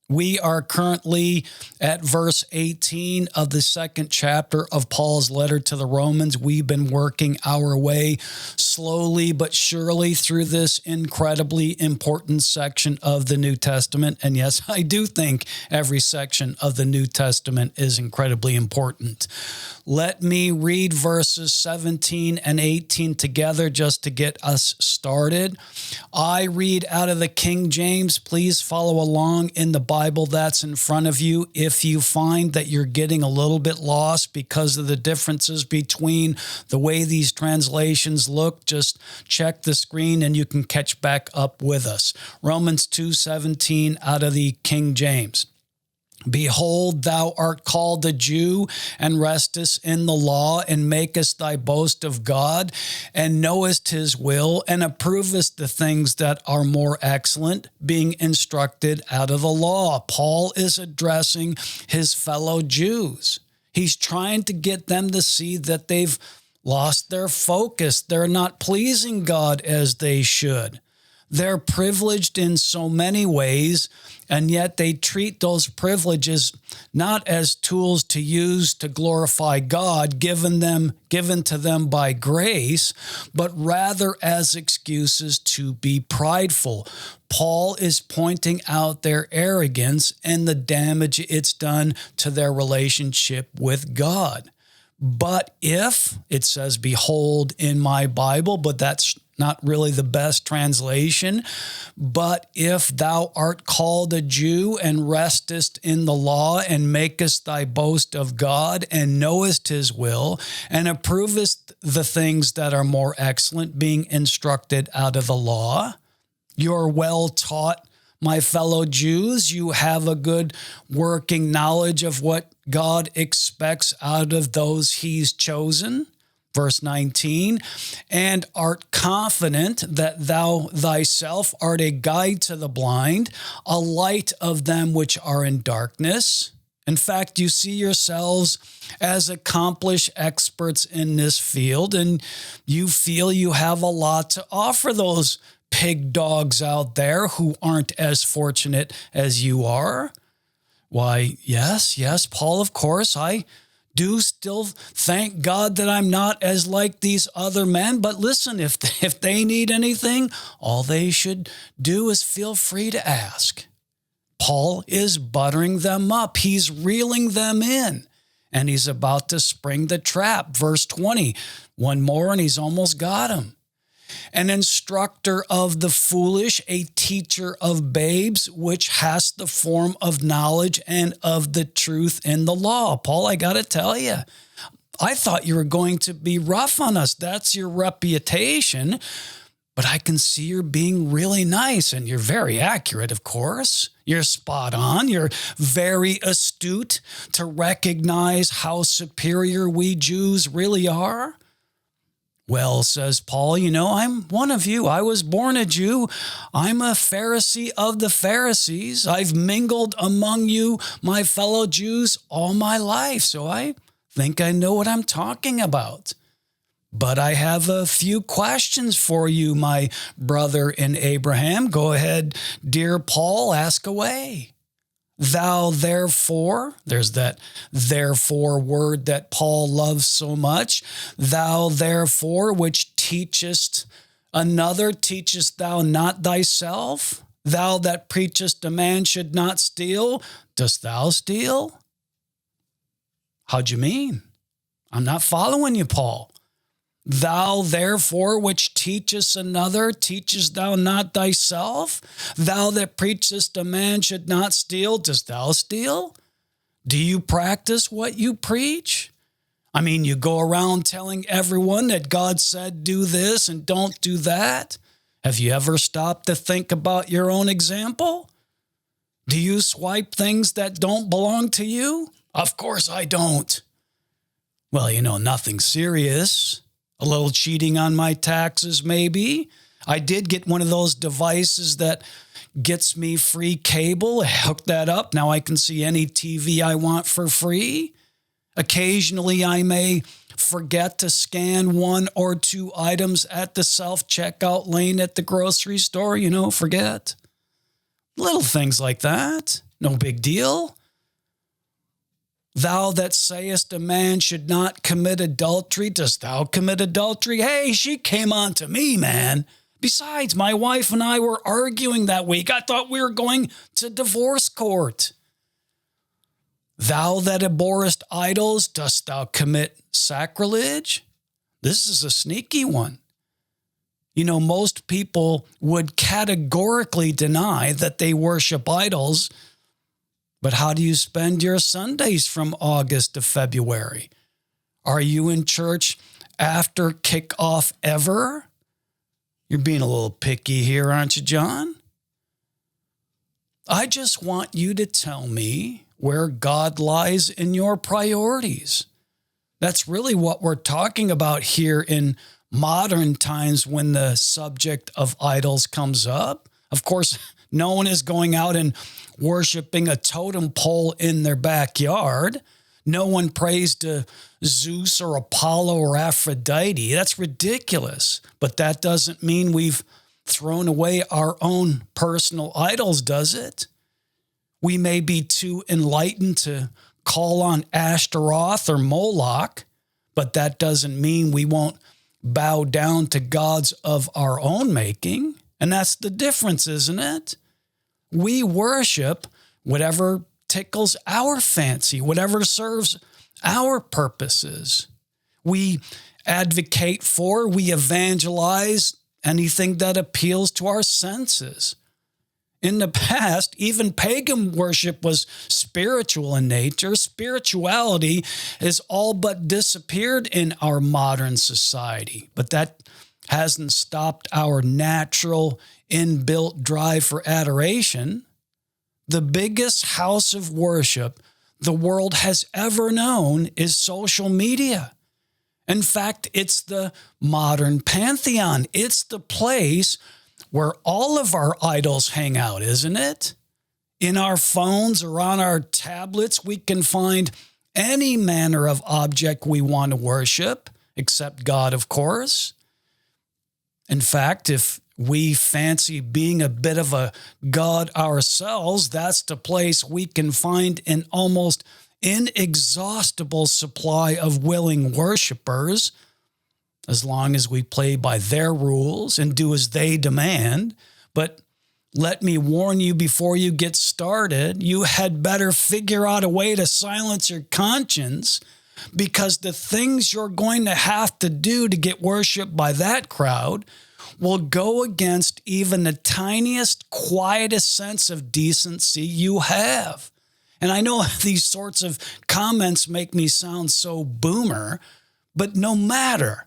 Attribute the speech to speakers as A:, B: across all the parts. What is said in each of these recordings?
A: We are currently at verse 18 of the second chapter of Paul's letter to the Romans. We've been working our way slowly but surely through this incredibly important section of the New Testament. And yes, I do think every section of the New Testament is incredibly important. Let me read verses 17 and 18 together just to get us started. I read out of the King James. Please follow along in the Bible that's in front of you. If you find that you're getting a little bit lost because of the differences between the way these translations look, just check the screen and you can catch back up with us. Romans 2:17 out of the King James. Behold, thou art called a Jew, and restest in the law, and makest thy boast of God, and knowest his will, and approvest the things that are more excellent, being instructed out of the law. Paul is addressing his fellow Jews. He's trying to get them to see that they've lost their focus. They're not pleasing God as they should. They're privileged in so many ways, and yet they treat those privileges not as tools to use to glorify God, given to them by grace, but rather as excuses to be prideful. Paul is pointing out their arrogance and the damage it's done to their relationship with God. But if, it says, behold in my Bible, but that's not really the best translation. But if thou art called a Jew and restest in the law and makest thy boast of God and knowest his will and approvest the things that are more excellent, being instructed out of the law, you're well taught, my fellow Jews. You have a good working knowledge of what God expects out of those he's chosen. Verse 19, and art confident that thou thyself art a guide to the blind, a light of them which are in darkness. In fact, you see yourselves as accomplished experts in this field, and you feel you have a lot to offer those pig dogs out there who aren't as fortunate as you are. Why, yes, Paul, of course, I do still thank God that I'm not as like these other men. But listen, if they need anything, all they should do is feel free to ask. Paul is buttering them up. He's reeling them in, and he's about to spring the trap. Verse 20, one more and he's almost got him. An instructor of the foolish, a teacher of babes, which has the form of knowledge and of the truth in the law. Paul, I got to tell you, I thought you were going to be rough on us. That's your reputation. But I can see you're being really nice, and you're very accurate, of course. You're spot on. You're very astute to recognize how superior we Jews really are. Well, says Paul, I'm one of you. I was born a Jew. I'm a Pharisee of the Pharisees. I've mingled among you, my fellow Jews, all my life. So I think I know what I'm talking about. But I have a few questions for you, my brother in Abraham. Go ahead, dear Paul, ask away. Thou therefore, there's that therefore word that Paul loves so much. Thou therefore, which teachest another, teachest thou not thyself? Thou that preachest a man should not steal, dost thou steal? How'd you mean? I'm not following you, Paul. Thou therefore, which teachest another, teachest thou not thyself? Thou that preachest a man should not steal, dost thou steal? Do you practice what you preach? I mean, you go around telling everyone that God said do this and don't do that. Have you ever stopped to think about your own example? Do you swipe things that don't belong to you? Of course I don't. Well, nothing serious. A little cheating on my taxes, maybe. I did get one of those devices that gets me free cable. I hooked that up. Now I can see any TV I want for free. Occasionally, I may forget to scan one or two items at the self-checkout lane at the grocery store. Forget. Little things like that. No big deal. Thou that sayest a man should not commit adultery, dost thou commit adultery? Hey, she came on to me, man. Besides, my wife and I were arguing that week. I thought we were going to divorce court. Thou that abhorrest idols, dost thou commit sacrilege? This is a sneaky one. You know, most people would categorically deny that they worship idols, but how do you spend your Sundays from August to February? Are you in church after kickoff ever? You're being a little picky here, aren't you, John? I just want you to tell me where God lies in your priorities. That's really what we're talking about here in modern times when the subject of idols comes up. Of course, no one is going out and worshiping a totem pole in their backyard. No one prays to Zeus or Apollo or Aphrodite. That's ridiculous. But that doesn't mean we've thrown away our own personal idols, does it? We may be too enlightened to call on Ashtaroth or Moloch, but that doesn't mean we won't bow down to gods of our own making. And that's the difference, isn't it? We worship whatever tickles our fancy, whatever serves our purposes. We advocate for, we evangelize anything that appeals to our senses. In the past, even pagan worship was spiritual in nature. Spirituality has all but disappeared in our modern society, but that hasn't stopped our natural inbuilt drive for adoration. The biggest house of worship the world has ever known is social media. In fact, it's the modern pantheon. It's the place where all of our idols hang out, isn't it? In our phones or on our tablets, we can find any manner of object we want to worship, except God, of course. In fact, if we fancy being a bit of a god ourselves, that's the place we can find an almost inexhaustible supply of willing worshipers, as long as we play by their rules and do as they demand. But let me warn you before you get started, you had better figure out a way to silence your conscience, because the things you're going to have to do to get worshiped by that crowd will go against even the tiniest, quietest sense of decency you have. And I know these sorts of comments make me sound so boomer, but no matter,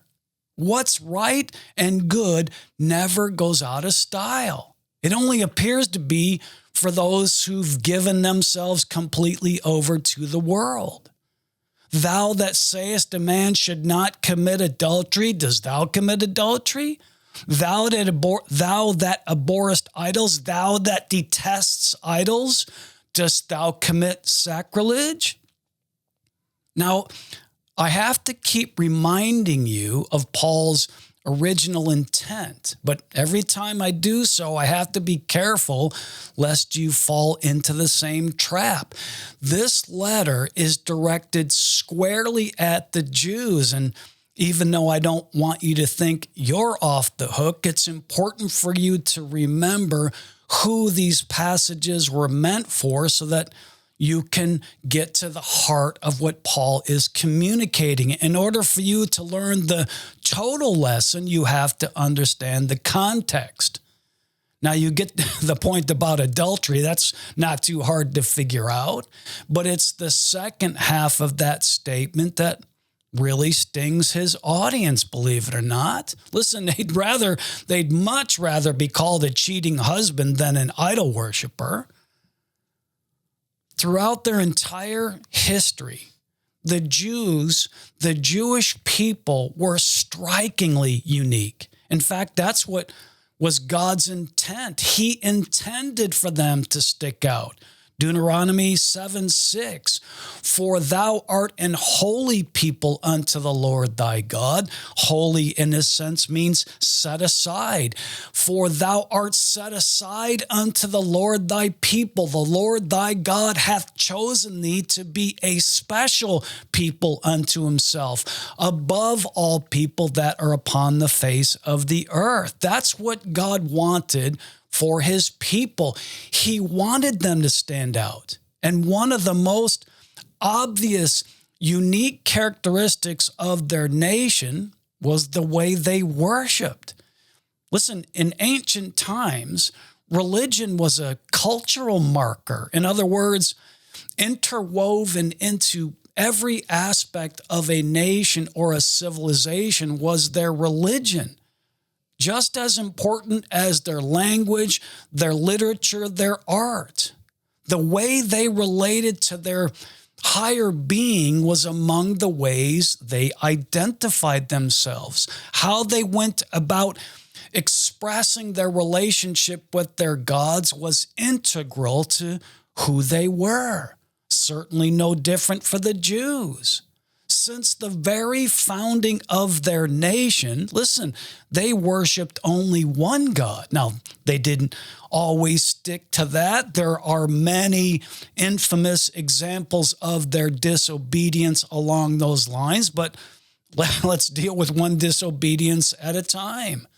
A: what's right and good never goes out of style. It only appears to be for those who've given themselves completely over to the world. Thou that sayest a man should not commit adultery, dost thou commit adultery? Thou that abhorrest idols, thou that detests idols, dost thou commit sacrilege? Now, I have to keep reminding you of Paul's original intent, but every time I do so, I have to be careful lest you fall into the same trap. This letter is directed squarely at the Jews, and even though I don't want you to think you're off the hook, it's important for you to remember who these passages were meant for so that you can get to the heart of what Paul is communicating. In order for you to learn the total lesson, you have to understand the context. Now, you get the point about adultery. That's not too hard to figure out, but it's the second half of that statement that really stings his audience, believe it or not. Listen, they'd much rather be called a cheating husband than an idol worshiper. Throughout their entire history, the Jews, the Jewish people, were strikingly unique. In fact, that's what was God's intent. He intended for them to stick out, Deuteronomy 7:6, for thou art an holy people unto the Lord thy God. Holy in this sense means set aside. For thou art set aside unto the Lord thy people. The Lord thy God hath chosen thee to be a special people unto himself, above all people that are upon the face of the earth. That's what God wanted for his people. He wanted them to stand out. And one of the most obvious, unique characteristics of their nation was the way they worshiped. Listen, in ancient times, religion was a cultural marker. In other words, interwoven into every aspect of a nation or a civilization was their religion. Just as important as their language, their literature, their art. The way they related to their higher being was among the ways they identified themselves. How they went about expressing their relationship with their gods was integral to who they were. Certainly no different for the Jews. Since the very founding of their nation, listen, they worshiped only one God. Now, they didn't always stick to that. There are many infamous examples of their disobedience along those lines, but let's deal with one disobedience at a time.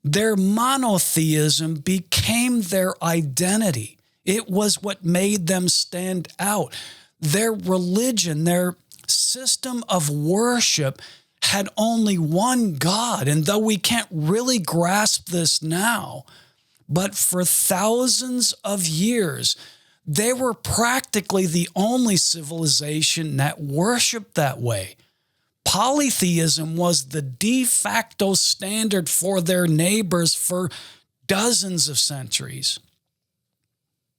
A: Their monotheism became their identity. It was what made them stand out. Their religion, their system of worship had only one God. And though we can't really grasp this now, but for thousands of years, they were practically the only civilization that worshiped that way. Polytheism was the de facto standard for their neighbors for dozens of centuries.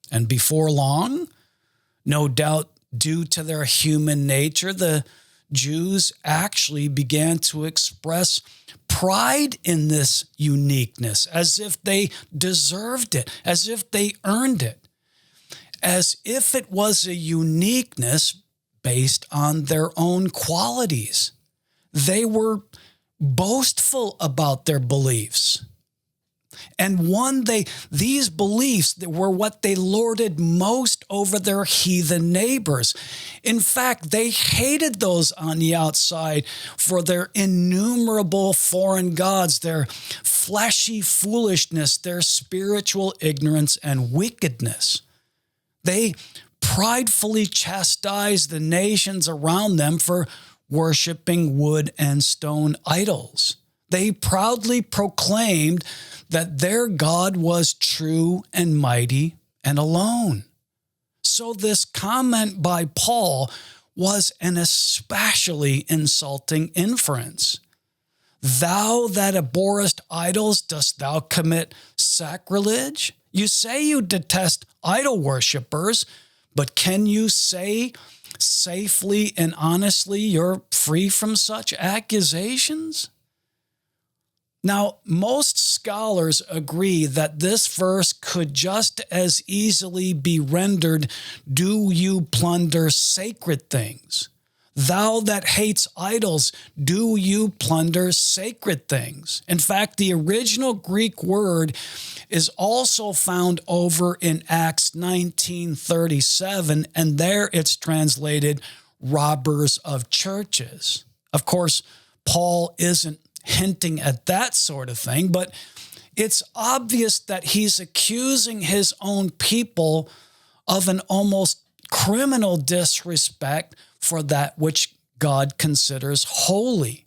A: And before long, no doubt due to their human nature, the Jews actually began to express pride in this uniqueness, as if they deserved it, as if they earned it, as if it was a uniqueness based on their own qualities. They were boastful about their beliefs. And these beliefs were what they lorded most over their heathen neighbors. In fact, they hated those on the outside for their innumerable foreign gods, their fleshy foolishness, their spiritual ignorance and wickedness. They pridefully chastised the nations around them for worshiping wood and stone idols. They proudly proclaimed that their God was true and mighty and alone. So this comment by Paul was an especially insulting inference. Thou that abhorrest idols, dost thou commit sacrilege? You say you detest idol worshippers, but can you say safely and honestly you're free from such accusations? Now, most scholars agree that this verse could just as easily be rendered, do you plunder sacred things? Thou that hates idols, do you plunder sacred things? In fact, the original Greek word is also found over in Acts 19:37, and there it's translated robbers of churches. Of course, Paul isn't hinting at that sort of thing, but it's obvious that he's accusing his own people of an almost criminal disrespect for that which God considers holy.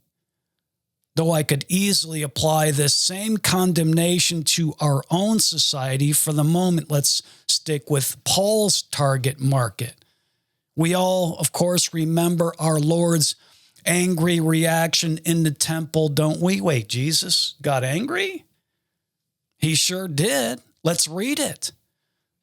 A: Though I could easily apply this same condemnation to our own society, for the moment, let's stick with Paul's target market. We all, of course, remember our Lord's angry reaction in the temple, don't we? Wait, Jesus got angry? He sure did. Let's read it.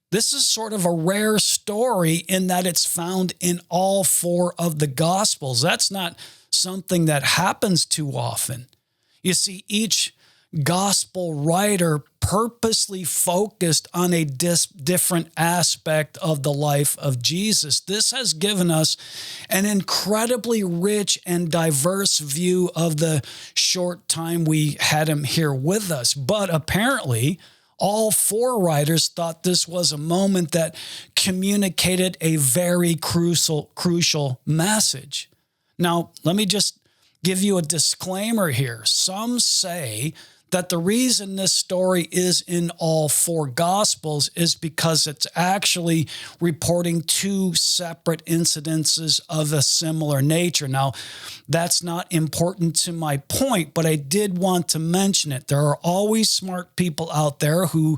A: This is sort of a rare story in that it's found in all four of the Gospels. That's not something that happens too often. You see, each Gospel writer purposely focused on a different aspect of the life of Jesus. This has given us an incredibly rich and diverse view of the short time we had him here with us. But apparently, all four writers thought this was a moment that communicated a very crucial message. Now, let me just give you a disclaimer here. Some say that the reason this story is in all four Gospels is because it's actually reporting two separate incidences of a similar nature. Now, that's not important to my point, but I did want to mention it. There are always smart people out there who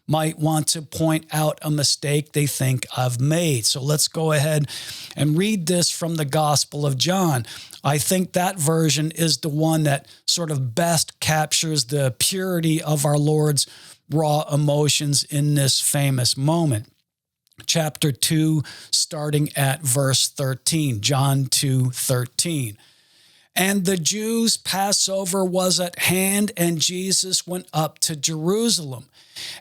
A: might want to point out a mistake they think I've made. So let's go ahead and read this from the Gospel of John. I think that version is the one that sort of best captures the purity of our Lord's raw emotions in this famous moment. Chapter 2, starting at verse 13, John 2:13. And the Jews' Passover was at hand, and Jesus went up to Jerusalem,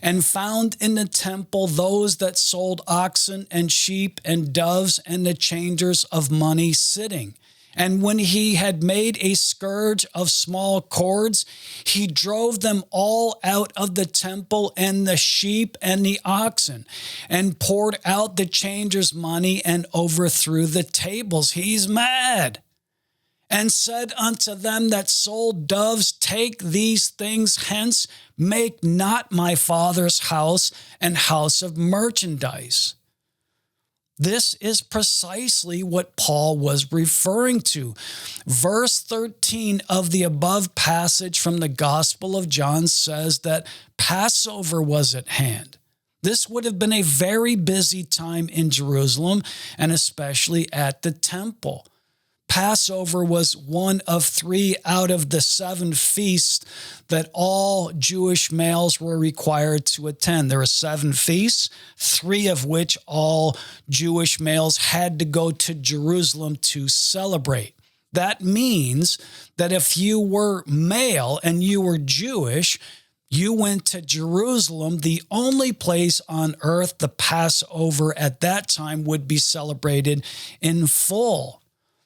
A: and found in the temple those that sold oxen and sheep and doves and the changers of money sitting. And when he had made a scourge of small cords, he drove them all out of the temple, and the sheep and the oxen, and poured out the changers' money and overthrew the tables. He's mad. And said unto them that sold doves, take these things hence, make not my Father's house an house of merchandise. This is precisely what Paul was referring to. Verse 13 of the above passage from the Gospel of John says that Passover was at hand. This would have been a very busy time in Jerusalem, and especially at the temple. Passover was one of 3 out of the 7 feasts that all Jewish males were required to attend. There were 7 feasts, 3 of which all Jewish males had to go to Jerusalem to celebrate. That means that if you were male and you were Jewish, you went to Jerusalem, the only place on earth the Passover at that time would be celebrated in full.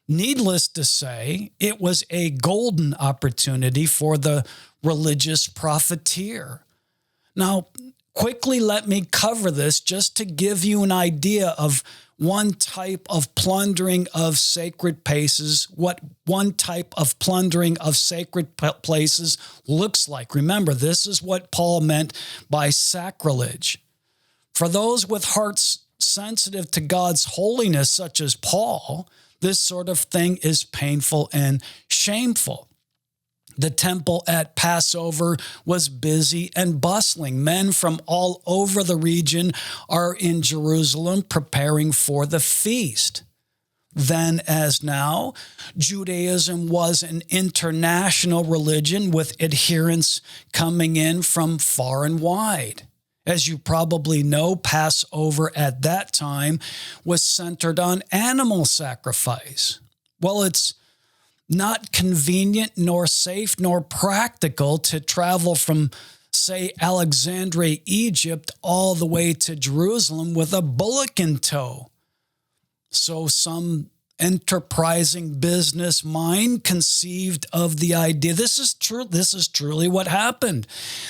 A: Needless to say, it was a golden opportunity for the religious profiteer. Now, quickly let me cover this just to give you an idea of one type of plundering of sacred places, what one type of plundering of sacred places looks like. Remember, this is what Paul meant by sacrilege. For those with hearts sensitive to God's holiness, such as Paul, this sort of thing is painful and shameful. The temple at Passover was busy and bustling. Men from all over the region are in Jerusalem preparing for the feast. Then, as now, Judaism was an international religion with adherents coming in from far and wide. As you probably know, Passover at that time was centered on animal sacrifice. Well, it's not convenient nor safe nor practical to travel from, say, Alexandria, Egypt, all the way to Jerusalem with a bullock in tow. So some enterprising business mind conceived of the idea. This is truly what happened.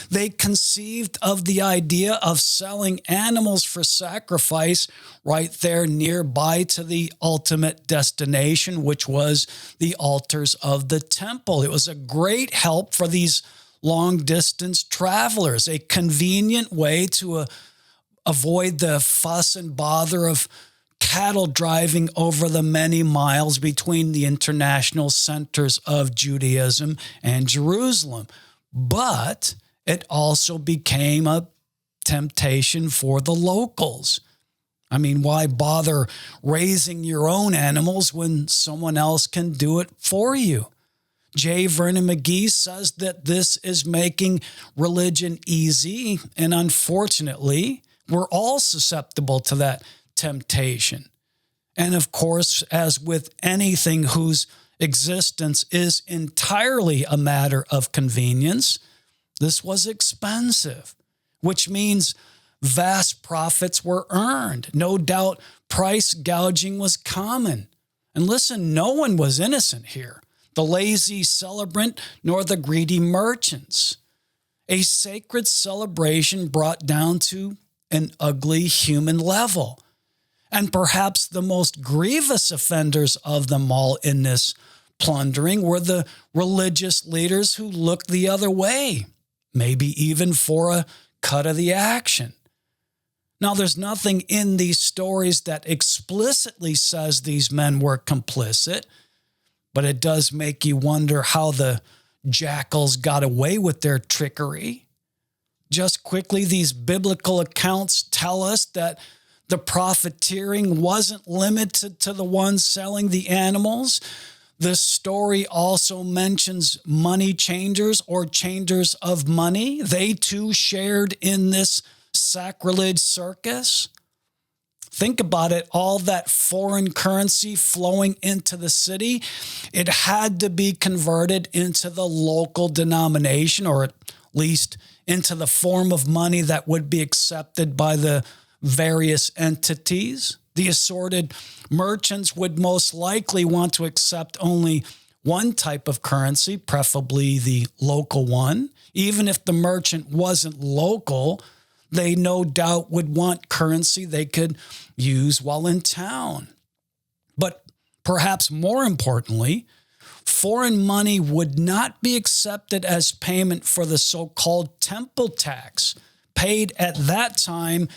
A: They conceived of the idea of selling animals for sacrifice right there nearby to the ultimate destination, which was the altars of the temple. It was a great help for these long-distance travelers, a convenient way to avoid the fuss and bother of cattle driving over the many miles between the international centers of Judaism and Jerusalem. But it also became a temptation for the locals. I mean, why bother raising your own animals when someone else can do it for you? J. Vernon McGee says that this is making religion easy, and unfortunately, we're all susceptible to that temptation. And of course, as with anything whose existence is entirely a matter of convenience, This was expensive, which means vast profits were earned. No doubt price gouging was common. And listen, no one was innocent here. The lazy celebrant nor the greedy merchants. A sacred celebration brought down to an ugly human level. And perhaps the most grievous offenders of them all in this plundering were the religious leaders who looked the other way, maybe even for a cut of the action. Now, there's nothing in these stories that explicitly says these men were complicit, but it does make you wonder how the jackals got away with their trickery. Just quickly, these biblical accounts tell us that the profiteering wasn't limited to the ones selling the animals. The story also mentions money changers or changers of money. They too shared in this sacrilege circus. Think about it, all that foreign currency flowing into the city, it had to be converted into the local denomination, or at least into the form of money that would be accepted by the various entities. The assorted merchants would most likely want to accept only one type of currency, preferably the local one. Even if the merchant wasn't local, they no doubt would want currency they could use while in town. But perhaps more importantly, foreign money would not be accepted as payment for the so-called temple tax, paid at that time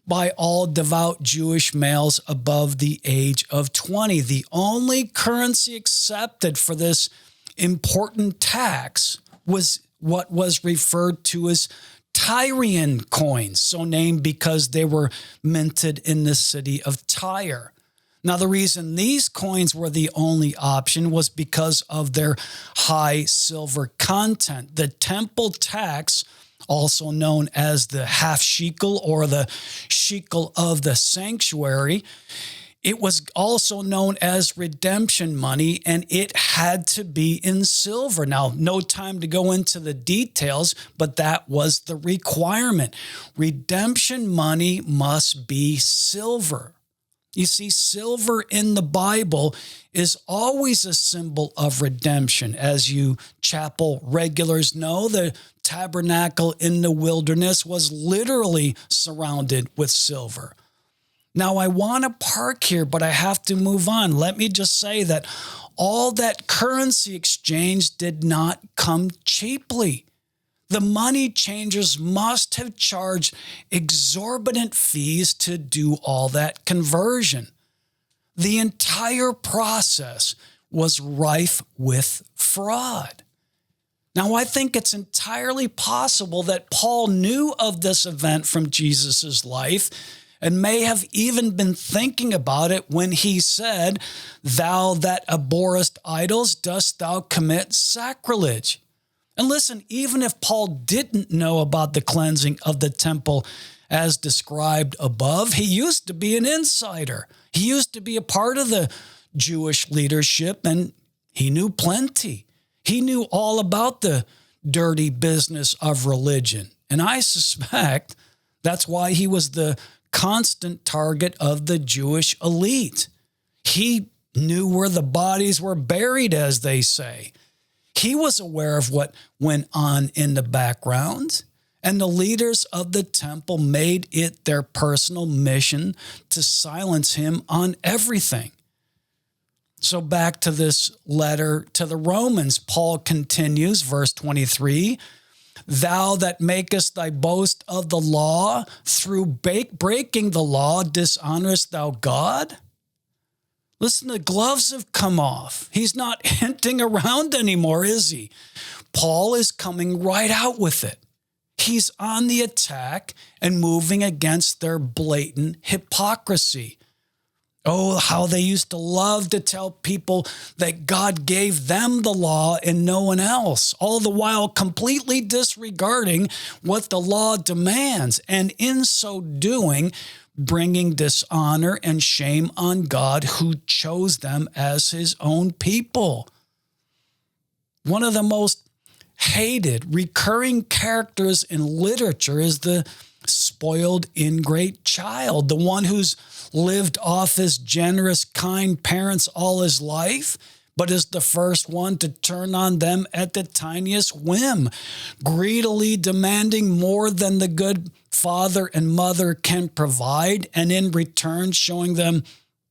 A: by all devout Jewish males above the age of 20. The only currency accepted for this important tax was what was referred to as Tyrian coins, so named because they were minted in the city of Tyre. Now, the reason these coins were the only option was because of their high silver content. The temple tax, also known as the half shekel or the shekel of the sanctuary, it was also known as redemption money, and it had to be in silver. Now, no time to go into the details, but that was the requirement. Redemption money must be silver. You see, silver in the Bible is always a symbol of redemption. As you chapel regulars know, the tabernacle in the wilderness was literally surrounded with silver. Now, I want to park here, but I have to move on. Let me just say that all that currency exchange did not come cheaply. The money changers must have charged exorbitant fees to do all that conversion. The entire process was rife with fraud. Now, I think it's entirely possible that Paul knew of this event from Jesus' life and may have even been thinking about it when he said, "Thou that abhorrest idols, dost thou commit sacrilege?" And listen, even if Paul didn't know about the cleansing of the temple as described above, he used to be an insider. He used to be a part of the Jewish leadership, and he knew plenty. He knew all about the dirty business of religion. And I suspect that's why he was the constant target of the Jewish elite. He knew where the bodies were buried, as they say. He was aware of what went on in the background, and the leaders of the temple made it their personal mission to silence him on everything. So back to this letter to the Romans, Paul continues, verse 23, "Thou that makest thy boast of the law, through breaking the law, dishonorest thou God?" Listen, the gloves have come off. He's not hinting around anymore, is he? Paul is coming right out with it. He's on the attack and moving against their blatant hypocrisy. Oh, how they used to love to tell people that God gave them the law and no one else, all the while completely disregarding what the law demands, and in so doing, bringing dishonor and shame on God who chose them as his own people. One of the most hated recurring characters in literature is the spoiled ingrate child, the one who's lived off his generous, kind parents all his life, but is the first one to turn on them at the tiniest whim, greedily demanding more than the good father and mother can provide, and in return showing them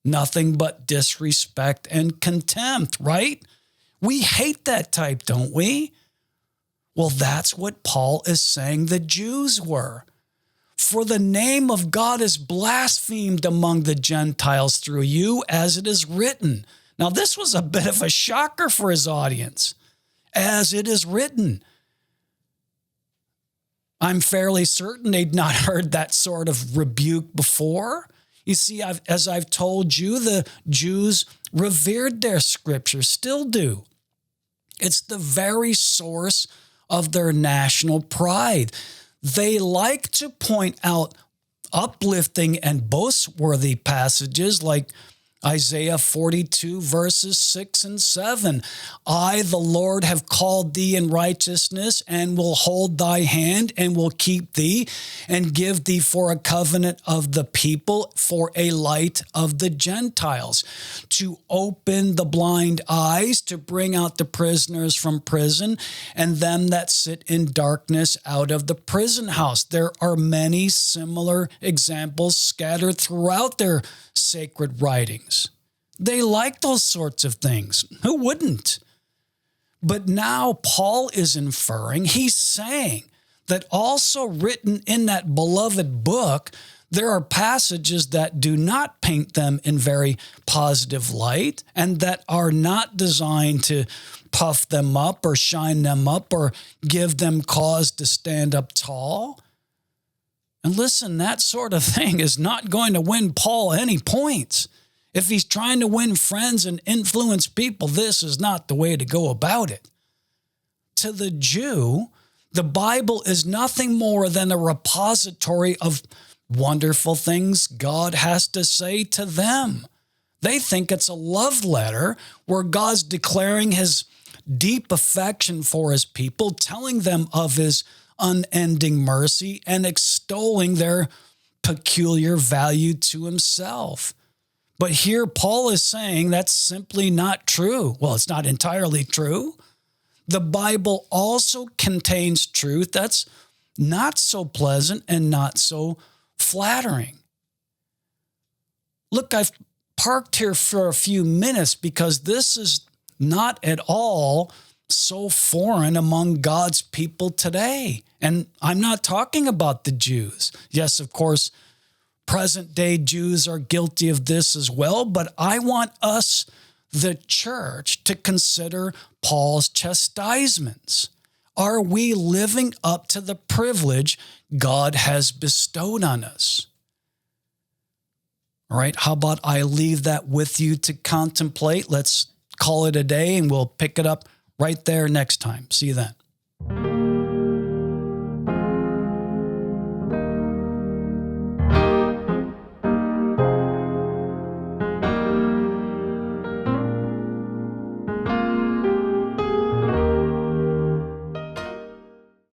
A: nothing but disrespect and contempt, right? We hate that type, don't we? Well, that's what Paul is saying the Jews were. For the name of God is blasphemed among the Gentiles through you, as it is written. Now, this was a bit of a shocker for his audience. As it is written. I'm fairly certain they'd not heard that sort of rebuke before. You see, as I've told you, the Jews revered their scripture, still do. It's the very source of their national pride. They like to point out uplifting and boast-worthy passages like Isaiah 42, verses 6 and 7. I, the Lord, have called thee in righteousness and will hold thy hand and will keep thee and give thee for a covenant of the people, for a light of the Gentiles, to open the blind eyes, to bring out the prisoners from prison and them that sit in darkness out of the prison house. There are many similar examples scattered throughout their sacred writings. They like those sorts of things. Who wouldn't? But now Paul is inferring, he's saying that also written in that beloved book, there are passages that do not paint them in very positive light and that are not designed to puff them up or shine them up or give them cause to stand up tall. And listen, that sort of thing is not going to win Paul any points. If he's trying to win friends and influence people, this is not the way to go about it. To the Jew, the Bible is nothing more than a repository of wonderful things God has to say to them. They think it's a love letter where God's declaring his deep affection for his people, telling them of his unending mercy and extolling their peculiar value to himself. But here Paul is saying that's simply not true. Well, it's not entirely true. The Bible also contains truth that's not so pleasant and not so flattering. Look, I've parked here for a few minutes because this is not at all so foreign among God's people today. And I'm not talking about the Jews. Yes, of course, present-day Jews are guilty of this as well, but I want us, the church, to consider Paul's chastisements. Are we living up to the privilege God has bestowed on us? All right, how about I leave that with you to contemplate? Let's call it a day, and we'll pick it up right there next time. See you then.